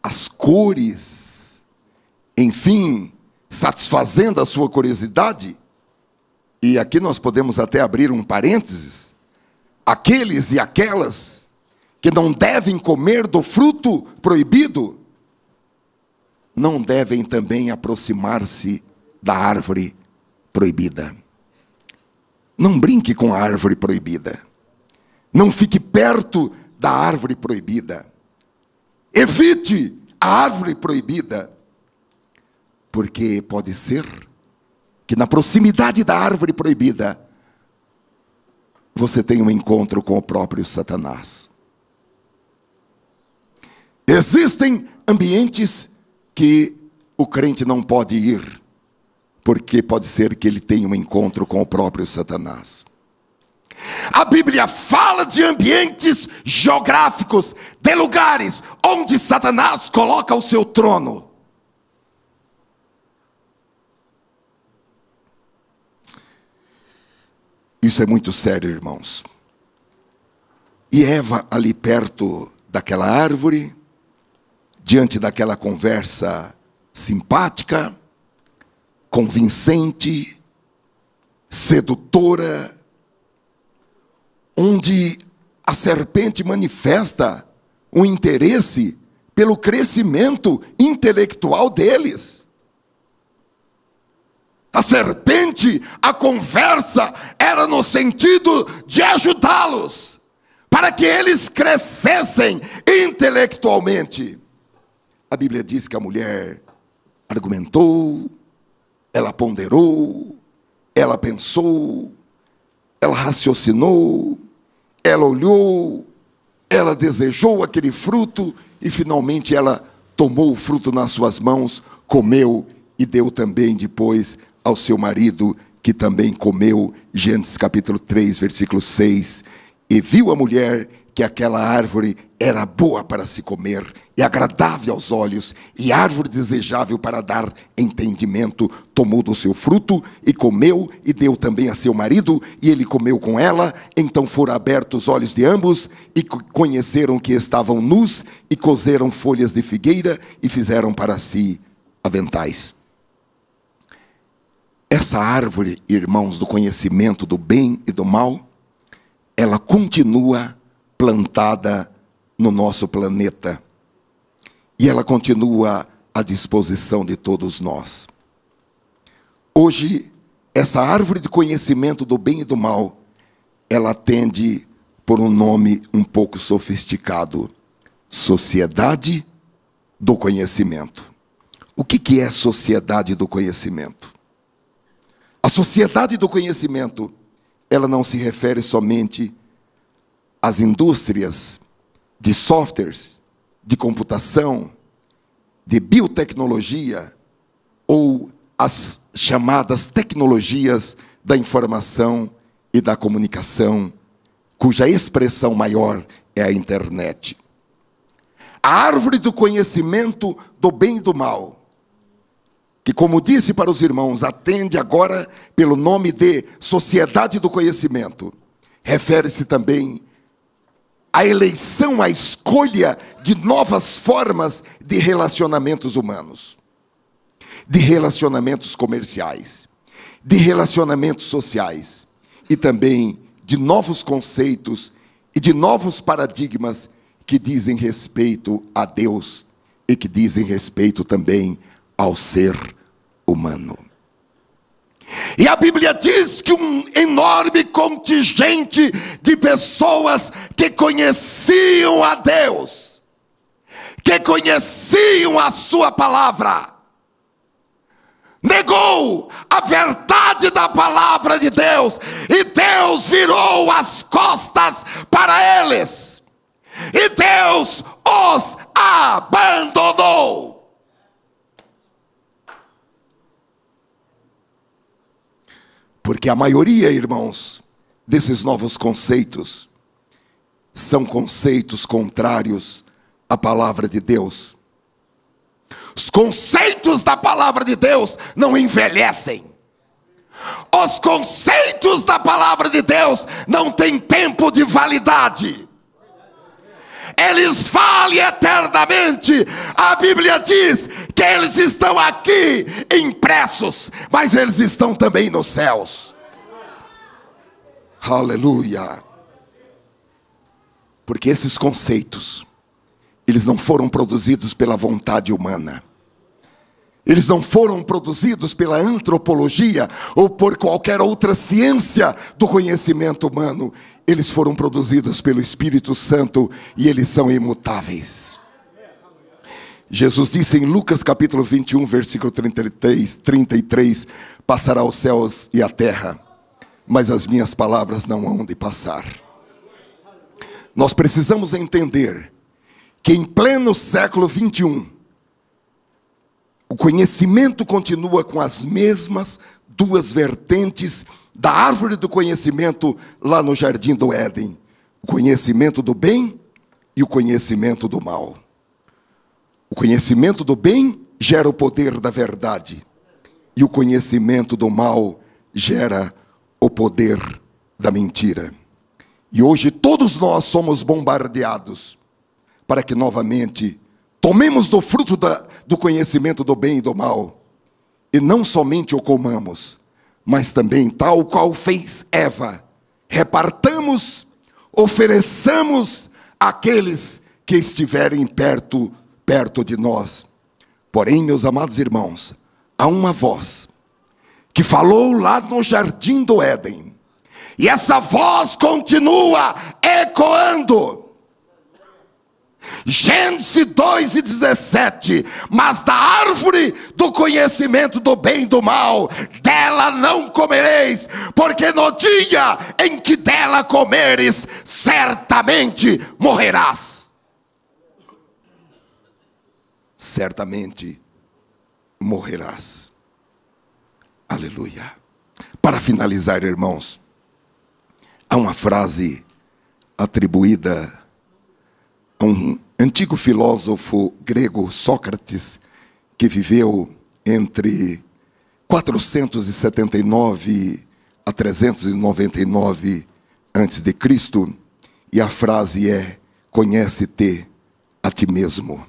as cores, enfim, satisfazendo a sua curiosidade. E aqui nós podemos até abrir um parênteses: aqueles e aquelas que não devem comer do fruto proibido, não devem também aproximar-se da árvore proibida. Não brinque com a árvore proibida. Não fique perto da árvore proibida. Evite a árvore proibida, porque pode ser que na proximidade da árvore proibida você tenha um encontro com o próprio Satanás. Existem ambientes que o crente não pode ir, porque pode ser que ele tenha um encontro com o próprio Satanás. A Bíblia fala de ambientes geográficos, de lugares onde Satanás coloca o seu trono. Isso é muito sério, irmãos. E Eva, ali perto daquela árvore, diante daquela conversa simpática, convincente, sedutora, onde a serpente manifesta um interesse pelo crescimento intelectual deles. A serpente, a conversa era no sentido de ajudá-los, para que eles crescessem intelectualmente. A Bíblia diz que a mulher argumentou, ela ponderou, ela pensou, ela raciocinou, ela olhou, ela desejou aquele fruto e finalmente ela tomou o fruto nas suas mãos, comeu e deu também depois ao seu marido, que também comeu. Gênesis capítulo 3, versículo 6. E viu a mulher que aquela árvore era boa para se comer, e agradável aos olhos, e árvore desejável para dar entendimento. Tomou do seu fruto, e comeu, e deu também a seu marido, e ele comeu com ela. Então foram abertos os olhos de ambos, e conheceram que estavam nus, e coseram folhas de figueira, e fizeram para si aventais. Essa árvore, irmãos, do conhecimento do bem e do mal, ela continua plantada no nosso planeta. E ela continua à disposição de todos nós. Hoje, essa árvore de conhecimento do bem e do mal, ela atende por um nome um pouco sofisticado: Sociedade do Conhecimento. O que é Sociedade do Conhecimento? A Sociedade do Conhecimento, ela não se refere somente às indústrias de softwares de computação, de biotecnologia, ou as chamadas tecnologias da informação e da comunicação, cuja expressão maior é a internet. A árvore do conhecimento do bem e do mal, que, como disse para os irmãos, atende agora pelo nome de sociedade do conhecimento, refere-se também à eleição, à escolha de novas formas de relacionamentos humanos, de relacionamentos comerciais, de relacionamentos sociais, e também de novos conceitos e de novos paradigmas que dizem respeito a Deus e que dizem respeito também ao ser humano. E a Bíblia diz que um enorme contingente de pessoas que conheciam a Deus, que conheciam a sua palavra, negou a verdade da palavra de Deus, e Deus virou as costas para eles, e Deus os abandonou. Porque a maioria, irmãos, desses novos conceitos são conceitos contrários à palavra de Deus. Os conceitos da palavra de Deus não envelhecem. Os conceitos da palavra de Deus não têm tempo de validade. Eles valem eternamente. A Bíblia diz que eles estão aqui impressos, mas eles estão também nos céus. Aleluia. Porque esses conceitos, eles não foram produzidos pela vontade humana. Eles não foram produzidos pela antropologia ou por qualquer outra ciência do conhecimento humano. Eles foram produzidos pelo Espírito Santo e eles são imutáveis. Jesus disse em Lucas capítulo 21, versículo 33, passará os céus e a terra, mas as minhas palavras não hão de passar. Nós precisamos entender que em pleno século 21, o conhecimento continua com as mesmas duas vertentes da árvore do conhecimento lá no jardim do Éden: o conhecimento do bem e o conhecimento do mal. O conhecimento do bem gera o poder da verdade, e o conhecimento do mal gera o poder da mentira. E hoje todos nós somos bombardeados para que novamente tomemos do fruto do conhecimento do bem e do mal, e não somente o comamos, mas também, tal qual fez Eva, repartamos, ofereçamos àqueles que estiverem perto de nós. Porém, meus amados irmãos, há uma voz que falou lá no jardim do Éden, e essa voz continua ecoando. Gênesis 2:17, mas da árvore do conhecimento do bem e do mal, dela não comereis, porque no dia em que dela comeres, certamente morrerás. Certamente morrerás. Aleluia. Para finalizar, irmãos, há uma frase atribuída a um antigo filósofo grego, Sócrates, que viveu entre 479 a 399 a.C., e a frase é: conhece-te a ti mesmo.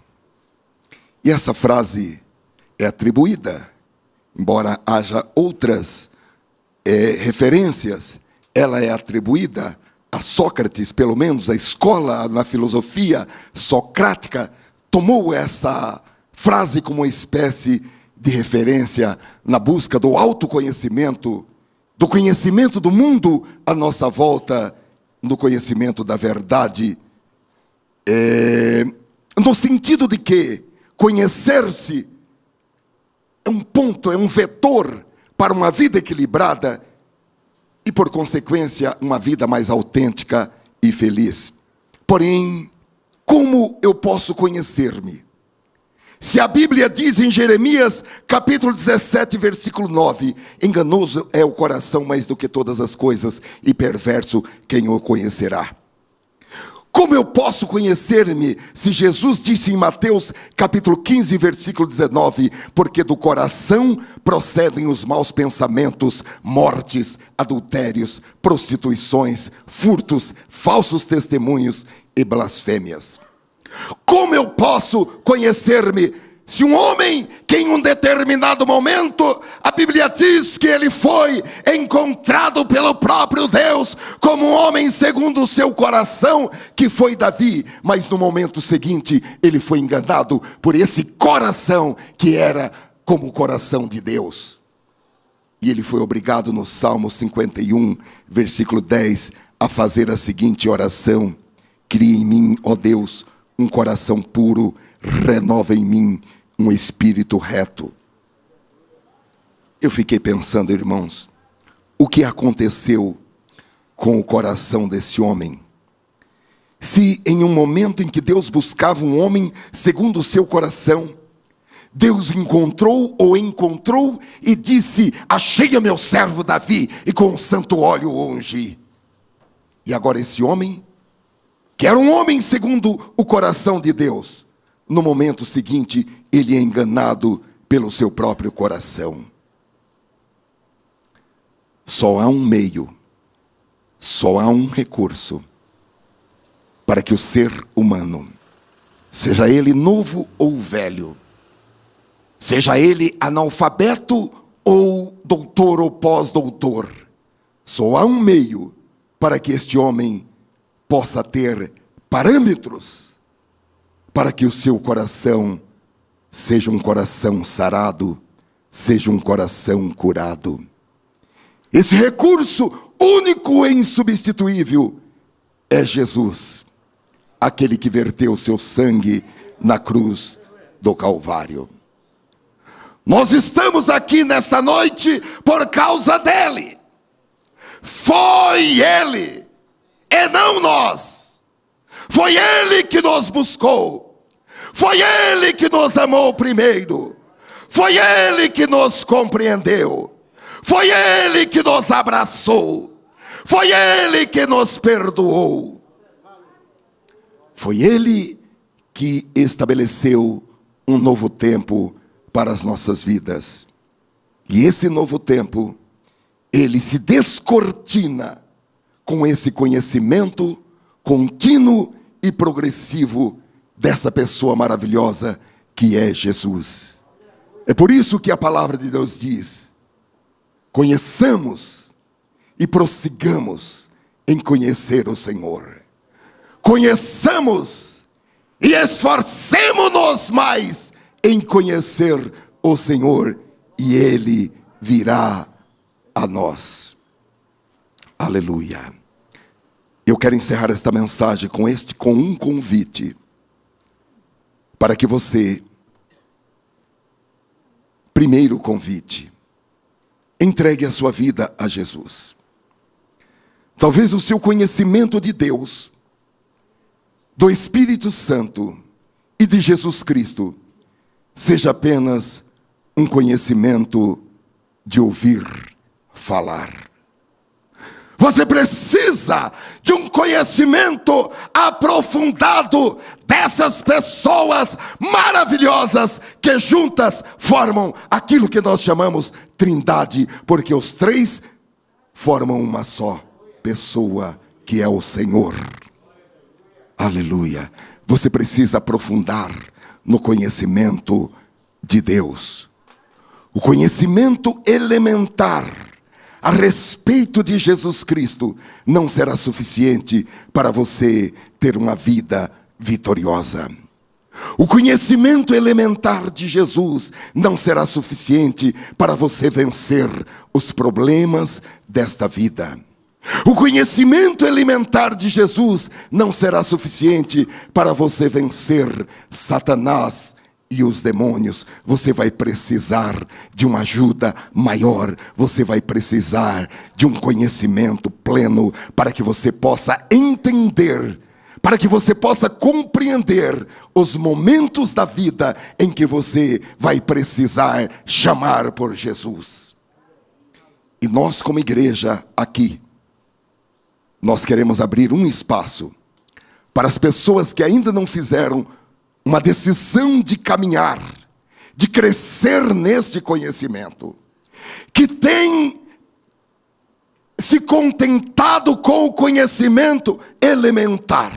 E essa frase é atribuída, embora haja outras referências, ela é atribuída a Sócrates. Pelo menos a escola na filosofia socrática tomou essa frase como uma espécie de referência na busca do autoconhecimento, do conhecimento do mundo à nossa volta, do conhecimento da verdade, no sentido de que conhecer-se é um ponto, é um vetor para uma vida equilibrada e, por consequência, uma vida mais autêntica e feliz. Porém, Como eu posso conhecer-me? Se a Bíblia diz em Jeremias, capítulo 17, versículo 9, enganoso é o coração mais do que todas as coisas, e perverso quem o conhecerá. Como eu posso conhecer-me, se Jesus disse em Mateus, capítulo 15, versículo 19, porque do coração procedem os maus pensamentos, mortes, adultérios, prostituições, furtos, falsos testemunhos e blasfêmias. Como eu posso conhecer-me? Se um homem que em um determinado momento, a Bíblia diz que ele foi encontrado pelo próprio Deus como um homem segundo o seu coração, que foi Davi, mas no momento seguinte ele foi enganado por esse coração que era como o coração de Deus. E ele foi obrigado no Salmo 51, versículo 10, a fazer a seguinte oração: cria em mim, ó Deus, um coração puro, renova em mim um espírito reto. Eu fiquei pensando, irmãos, o que aconteceu com o coração desse homem? Se em um momento em que Deus buscava um homem segundo o seu coração, Deus encontrou e disse: achei o meu servo Davi, e com o santo óleo o ungi. E agora esse homem, que era um homem segundo o coração de Deus, no momento seguinte, ele é enganado pelo seu próprio coração. Só há um meio, só há um recurso para que o ser humano, seja ele novo ou velho, seja ele analfabeto ou doutor ou pós-doutor, só há um meio para que este homem possa ter parâmetros para que o seu coração seja um coração sarado, seja um coração curado. Esse recurso único e insubstituível é Jesus, aquele que verteu seu sangue na cruz do Calvário. Nós estamos aqui nesta noite por causa dele. Foi ele e não nós. Foi ele que nos buscou. Foi ele que nos amou primeiro. Foi ele que nos compreendeu. Foi ele que nos abraçou. Foi ele que nos perdoou. Foi ele que estabeleceu um novo tempo para as nossas vidas. E esse novo tempo, ele se descortina com esse conhecimento contínuo e progressivo dessa pessoa maravilhosa que é Jesus. É por isso que a palavra de Deus diz: conheçamos e prossigamos em conhecer o Senhor. Conheçamos e esforcemo-nos mais em conhecer o Senhor, e Ele virá a nós. Aleluia. Eu quero encerrar esta mensagem com um convite, para que você, primeiro convite, entregue a sua vida a Jesus. Talvez o seu conhecimento de Deus, do Espírito Santo e de Jesus Cristo seja apenas um conhecimento de ouvir falar. Você precisa de um conhecimento aprofundado dessas pessoas maravilhosas que juntas formam aquilo que nós chamamos Trindade, porque os três formam uma só pessoa, que é o Senhor. Aleluia. Você precisa aprofundar no conhecimento de Deus. O conhecimento elementar a respeito de Jesus Cristo não será suficiente para você ter uma vida vitoriosa. O conhecimento elementar de Jesus não será suficiente para você vencer os problemas desta vida. O conhecimento elementar de Jesus não será suficiente para você vencer Satanás e os demônios. Você vai precisar de uma ajuda maior. Você vai precisar de um conhecimento pleno para que você possa entender para que você possa compreender os momentos da vida em que você vai precisar chamar por Jesus. E nós, como igreja aqui, nós queremos abrir um espaço para as pessoas que ainda não fizeram uma decisão de caminhar, de crescer neste conhecimento, que tem se contentado com o conhecimento elementar,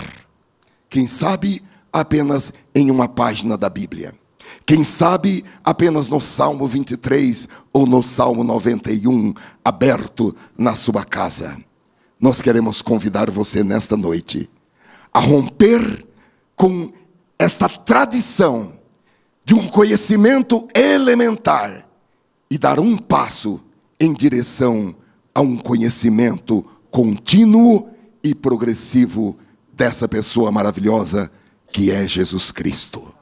quem sabe apenas em uma página da Bíblia, quem sabe apenas no Salmo 23 ou no Salmo 91, aberto na sua casa. Nós queremos convidar você nesta noite a romper com esta tradição de um conhecimento elementar e dar um passo em direção a um conhecimento contínuo e progressivo dessa pessoa maravilhosa que é Jesus Cristo.